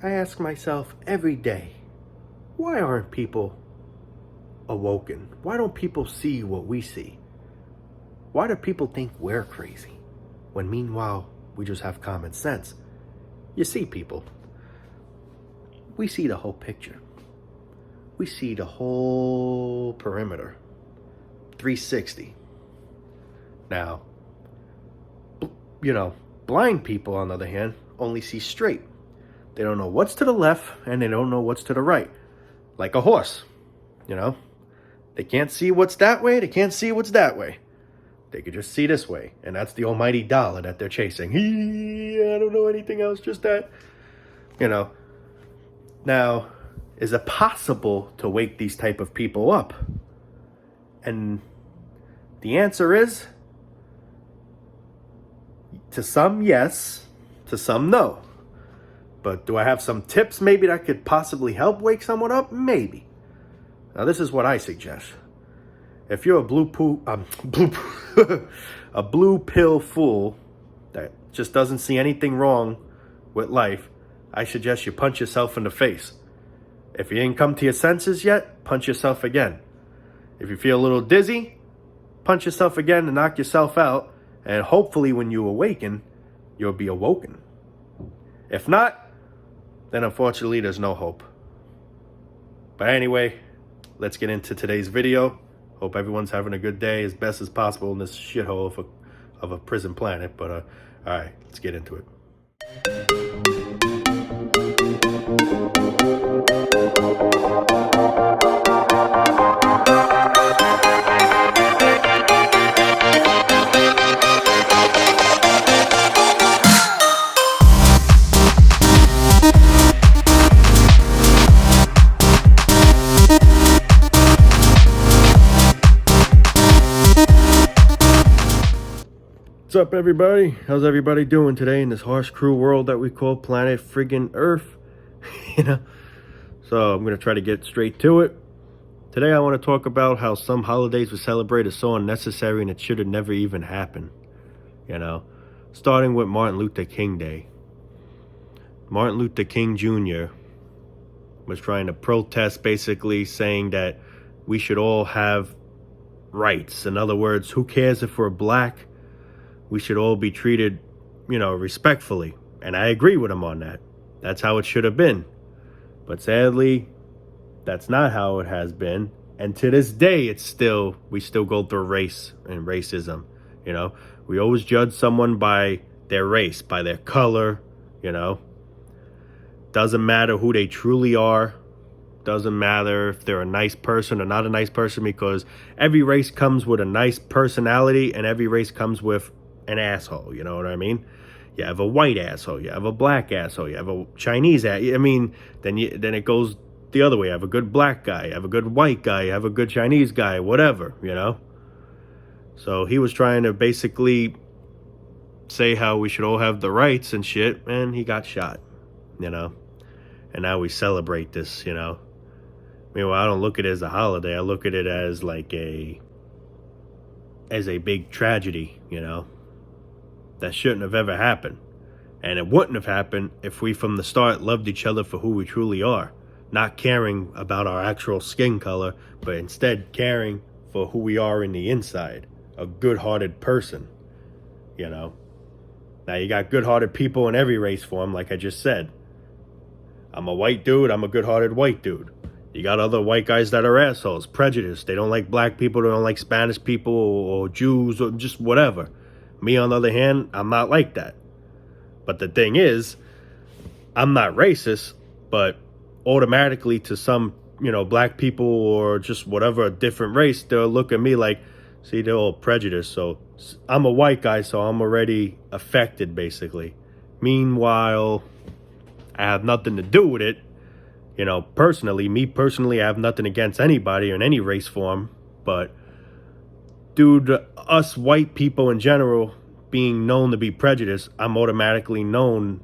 I ask myself every day, why aren't people awoken? Why don't people see what we see? Why do people think we're crazy when meanwhile we just have common sense? You see, people, we see the whole picture. We see the whole perimeter, 360. Now, blind people, on the other hand, only see straight. They don't know what's to the left and they don't know what's to the right. Like a horse, They can't see what's that way, they can't see what's that way. They could just see this way, and that's the almighty dollar that they're chasing. I don't know anything else, just that. Now, is it possible to wake these type of people up? And the answer is, to some, yes. To some, no. But do I have some tips maybe that could possibly help wake someone up? Maybe. Now, this is what I suggest. If you're a blue pill fool that just doesn't see anything wrong with life, I suggest you punch yourself in the face. If you ain't come to your senses yet, punch yourself again. If you feel a little dizzy, punch yourself again and knock yourself out. And hopefully when you awaken, you'll be awoken. If not, then unfortunately there's no hope. But anyway, let's get into today's video. Hope everyone's having a good day as best as possible in this shithole of a prison planet. But all right, let's get into it. What's up, everybody? How's everybody doing today in this harsh, cruel world that we call planet friggin' Earth? So I'm going to try to get straight to it. Today I want to talk about how some holidays we celebrate are so unnecessary and it should have never even happened. Starting with Martin Luther King Day. Martin Luther King Jr. was trying to protest, basically saying that we should all have rights. In other words, who cares if we're black? We should all be treated, respectfully. And I agree with him on that. That's how it should have been. But sadly, that's not how it has been. And to this day, we still go through race and racism. We always judge someone by their race, by their color, Doesn't matter who they truly are. Doesn't matter if they're a nice person or not a nice person, because every race comes with a nice personality and every race comes with an asshole, you know what I mean? You have a white asshole, you have a black asshole, you have a Chinese asshole. Then it goes the other way. You have a good black guy, you have a good white guy, you have a good Chinese guy, whatever, So he was trying to basically say how we should all have the rights and shit, and he got shot, And now we celebrate this, Meanwhile, I don't look at it as a holiday. I look at it as like a big tragedy, that shouldn't have ever happened. And it wouldn't have happened if we from the start loved each other for who we truly are, not caring about our actual skin color, but instead caring for who we are in the inside, a good-hearted person, Now you got good-hearted people in every race form, like I just said. I'm a white dude, I'm a good-hearted white dude. You got other white guys that are assholes, prejudiced. They don't like black people, they don't like Spanish people or Jews or just whatever. Me, on the other hand, I'm not like that. But the thing is, I'm not racist, but automatically to some, black people or just whatever, a different race, they'll look at me like, see, they're all prejudiced. So I'm a white guy, so I'm already affected, basically. Meanwhile, I have nothing to do with it. Personally, I have nothing against anybody or in any race form, but due to us white people in general being known to be prejudiced, I'm automatically known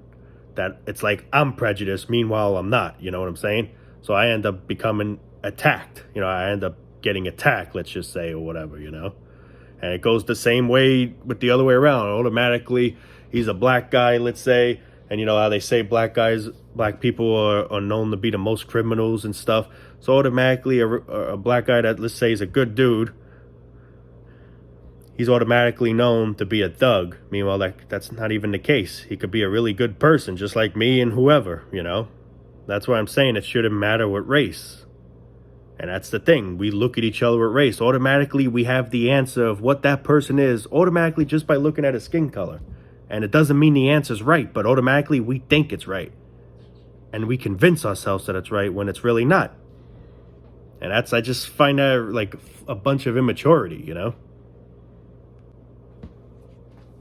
that it's like I'm prejudiced, meanwhile I'm not, you know what I'm saying? So I end up becoming attacked, I end up getting attacked, let's just say, or whatever, And it goes the same way with the other way around. Automatically, he's a black guy, let's say, And you know how they say black people are known to be the most criminals and stuff. So automatically a black guy that, let's say, is a good dude, he's automatically known to be a thug. Meanwhile, that's not even the case. He could be a really good person, just like me and whoever, you know? That's why I'm saying it shouldn't matter what race. And that's the thing. We look at each other with race. Automatically, we have the answer of what that person is, automatically just by looking at his skin color. And it doesn't mean the answer's right, but automatically we think it's right. And we convince ourselves that it's right when it's really not. And I just find that like a bunch of immaturity, you know?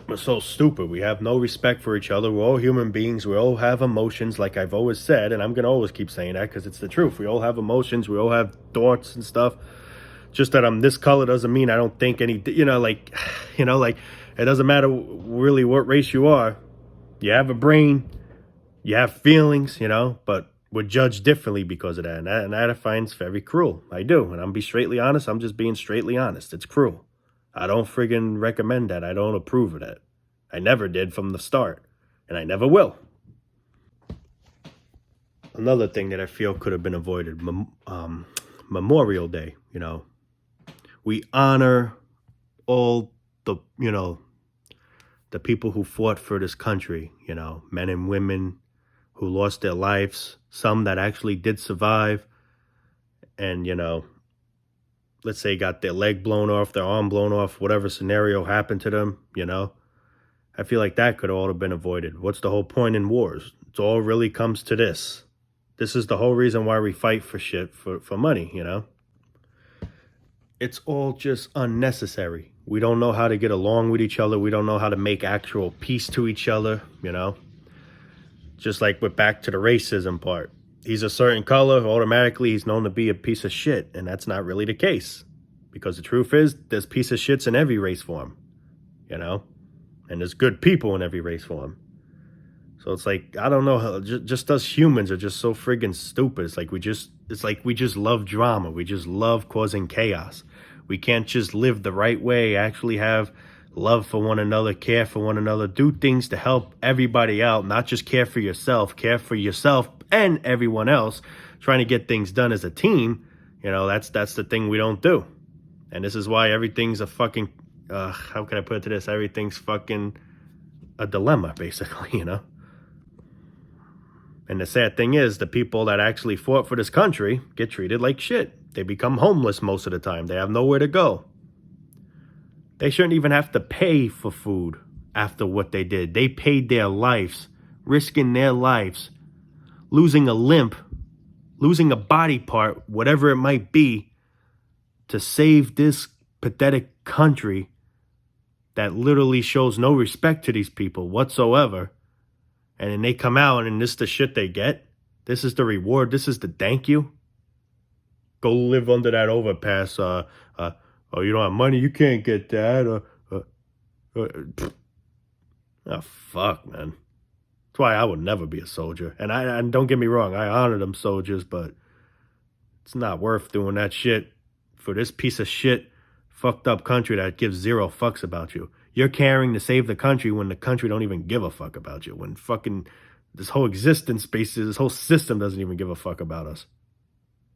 We're so stupid. We have no respect for each other. We're all human beings. We all have emotions, like I've always said, and I'm going to always keep saying that because it's the truth. We all have emotions. We all have thoughts and stuff. Just that I'm this color doesn't mean I don't think any, like it doesn't matter really what race you are. You have a brain, you have feelings, but we're judged differently because of that. And that I find very cruel. I do. And I'm be straightly honest. I'm just being straightly honest. It's cruel. I don't friggin' recommend that. I don't approve of that. I never did from the start. And I never will. Another thing that I feel could have been avoided. Memorial Day, We honor all the people who fought for this country, men and women who lost their lives, some that actually did survive, and, let's say got their leg blown off, their arm blown off, whatever scenario happened to them, I feel like that could all have been avoided. What's the whole point in wars? It all really comes to this. This is the whole reason why we fight for shit, for money, It's all just unnecessary. We don't know how to get along with each other. We don't know how to make actual peace to each other, Just like we're back to the racism part. He's a certain color, automatically he's known to be a piece of shit. And that's not really the case. Because the truth is, there's piece of shits in every race form, And there's good people in every race form. So it's like, I don't know, just us humans are just so friggin' stupid. It's like we just love drama. We just love causing chaos. We can't just live the right way, actually have love for one another, care for one another, do things to help everybody out, not just care for yourself and everyone else, trying to get things done as a team. That's the thing we don't do. And this is why everything's a fucking, how can I put it to this? Everything's fucking a dilemma, basically, And the sad thing is, the people that actually fought for this country get treated like shit. They become homeless most of the time. They have nowhere to go. They shouldn't even have to pay for food after what they did. They paid their lives, risking their lives, losing a limb, losing a body part, whatever it might be, to save this pathetic country that literally shows no respect to these people whatsoever. And then they come out and this is the shit they get. This is the reward. This is the thank you. Go live under that overpass. Oh, you don't have money? You can't get that. Oh, fuck, man. That's why I would never be a soldier. And don't get me wrong, I honor them soldiers, but it's not worth doing that shit for this piece of shit, fucked up country that gives zero fucks about you. You're caring to save the country when the country don't even give a fuck about you. When fucking this whole existence space, this whole system doesn't even give a fuck about us.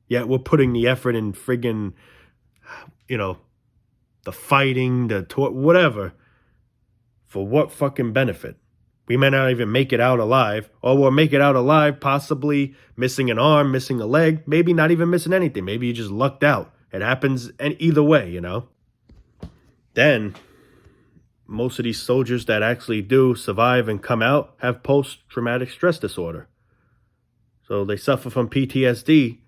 Yet we're putting the effort in friggin', the fighting, whatever. For what fucking benefit? We may not even make it out alive, or we'll make it out alive, possibly missing an arm, missing a leg, maybe not even missing anything. Maybe you just lucked out. It happens either way, Then, most of these soldiers that actually do survive and come out have post-traumatic stress disorder. So they suffer from PTSD,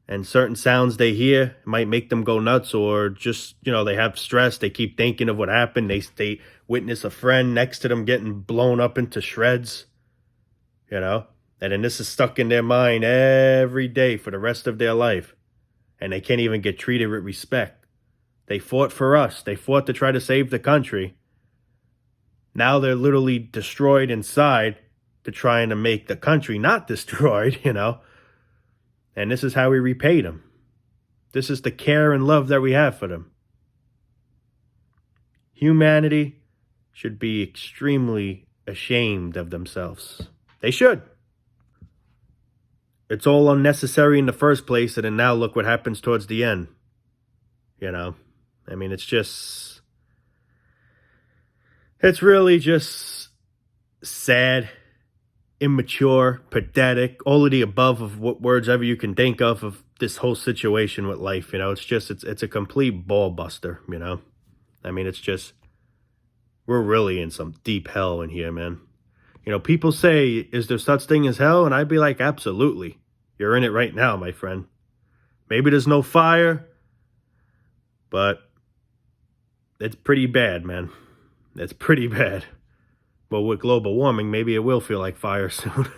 and certain sounds they hear might make them go nuts, or just, they have stress. They keep thinking of what happened. They witness a friend next to them getting blown up into shreds, and then this is stuck in their mind every day for the rest of their life. And they can't even get treated with respect. They fought for us. They fought to try to save the country. Now they're literally destroyed inside to trying to make the country not destroyed, And this is how we repay them. This is the care and love that we have for them. Humanity should be extremely ashamed of themselves. They should. It's all unnecessary in the first place, and then now look what happens towards the end. You know? I mean, it's really just sad, immature, pathetic, all of the above of what words ever you can think of this whole situation with life. You know, it's a complete ball buster, you know? I mean, it's just, we're really in some deep hell in here, man. You know, people say, is there such thing as hell? And I'd be like, absolutely. You're in it right now, my friend. Maybe there's no fire, but it's pretty bad, man. It's pretty bad. But with global warming, maybe it will feel like fire soon.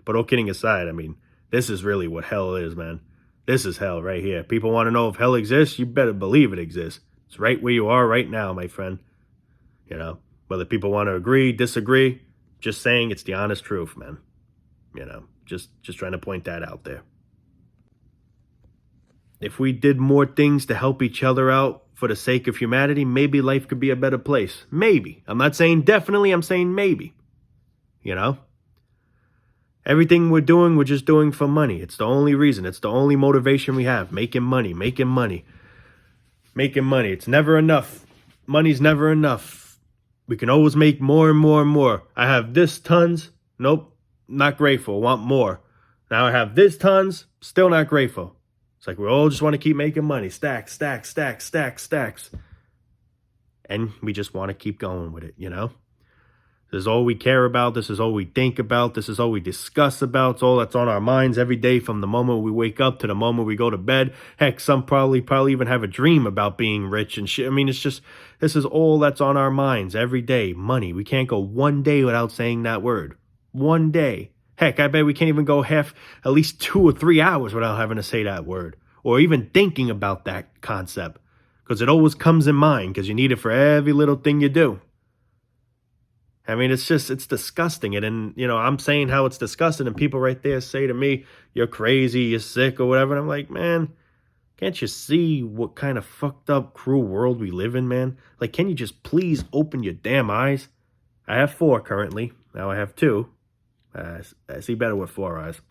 But all kidding aside, I mean, this is really what hell is, man. This is hell right here. People want to know if hell exists, you better believe it exists. It's right where you are right now, my friend. You know, whether people want to agree, disagree, just saying it's the honest truth, man. You know, just trying to point that out there. If we did more things to help each other out for the sake of humanity, maybe life could be a better place. Maybe. I'm not saying definitely, I'm saying maybe. You know? Everything we're doing, we're just doing for money. It's the only reason. It's the only motivation we have. Making money, making money. Making money. It's never enough. Money's never enough. We can always make more and more and more. I have this tons. Nope. Not grateful. Want more. Now I have this tons. Still not grateful. It's like we all just want to keep making money. Stacks, stacks, stacks, stacks, stacks. And we just want to keep going with it, you know? This is all we care about. This is all we think about. This is all we discuss about. It's all that's on our minds every day from the moment we wake up to the moment we go to bed. Heck, some probably even have a dream about being rich and shit. I mean, it's just, this is all that's on our minds every day. Money. We can't go one day without saying that word. One day. Heck, I bet we can't even go at least 2 or 3 hours without having to say that word. Or even thinking about that concept. Because it always comes in mind. Because you need it for every little thing you do. I mean, it's disgusting. And, you know, I'm saying how it's disgusting. And people right there say to me, you're crazy, you're sick or whatever. And I'm like, man, can't you see what kind of fucked up, cruel world we live in, man? Like, can you just please open your damn eyes? I have 4 currently. Now I have 2. I see better with 4 eyes.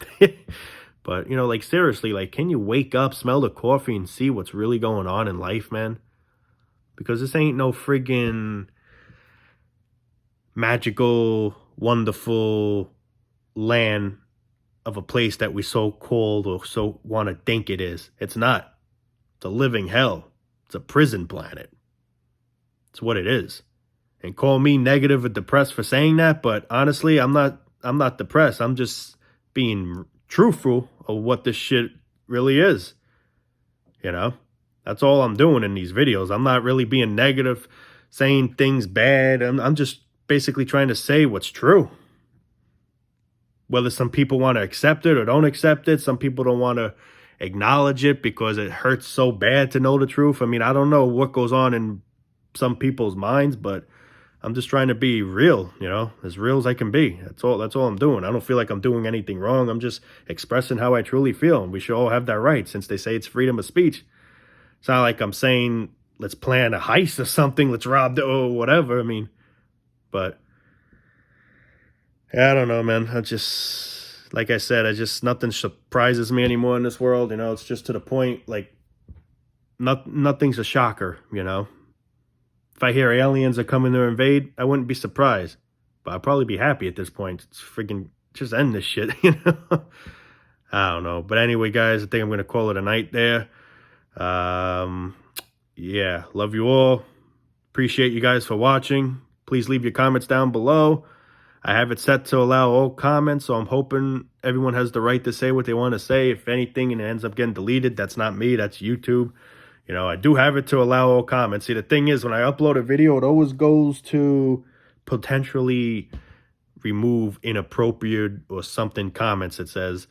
But, you know, like, seriously, like, can you wake up, smell the coffee, and see what's really going on in life, man? Because this ain't no friggin' magical, wonderful land of a place that we so called or so want to think it is. It's not. It's a living hell. It's a prison planet. It's what it is. And call me negative or depressed for saying that, but honestly, I'm not depressed. I'm just being truthful of what this shit really is. You know? That's all I'm doing in these videos. I'm not really being negative, saying things bad. I'm just basically trying to say what's true. Whether some people want to accept it or don't accept it, some people don't want to acknowledge it because it hurts so bad to know the truth. I mean, I don't know what goes on in some people's minds, but I'm just trying to be real, you know, as real as I can be. That's all I'm doing. I don't feel like I'm doing anything wrong. I'm just expressing how I truly feel. And we should all have that right since they say it's freedom of speech. It's not like I'm saying, let's plan a heist or something. Let's rob or whatever. I mean, but I don't know, man. Like I said, nothing surprises me anymore in this world. You know, it's just to the point, like, nothing's a shocker, you know. If I hear aliens are coming to invade, I wouldn't be surprised. But I'd probably be happy at this point. It's freaking, just end this shit, you know. I don't know. But anyway, guys, I think I'm going to call it a night there. Yeah, love you all. Appreciate you guys for watching. Please leave your comments down below. I have it set to allow all comments, so I'm hoping everyone has the right to say what they want to say. If anything and it ends up getting deleted, that's not me, that's YouTube. You know, I do have it to allow all comments. See, the thing is, when I upload a video, it always goes to potentially remove inappropriate or something comments, it says.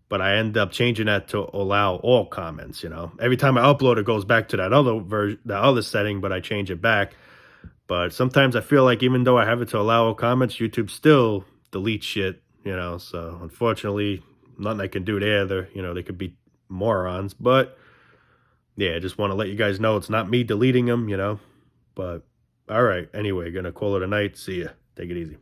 But I end up changing that to allow all comments, you know. Every time I upload, it goes back to that other version, the other setting, but I change it back. But sometimes I feel like even though I have it to allow all comments, YouTube still deletes shit, you know. So unfortunately, nothing I can do there. You know, they could be morons. But yeah, I just want to let you guys know it's not me deleting them, you know. But all right, anyway, gonna call it a night. See ya. Take it easy.